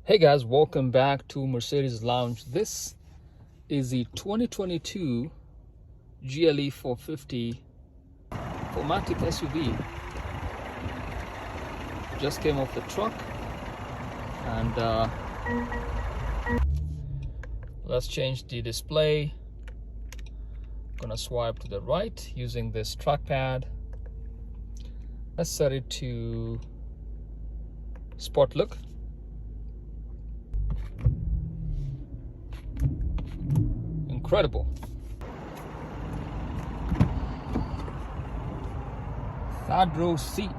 Hey guys, welcome back to Mercedes Lounge. This is the 2022 GLE 450 4MATIC SUV. Just came off the truck, and let's change the display. Gonna swipe to the right using this trackpad. Let's set it to Sport Look. Incredible. Third row seat.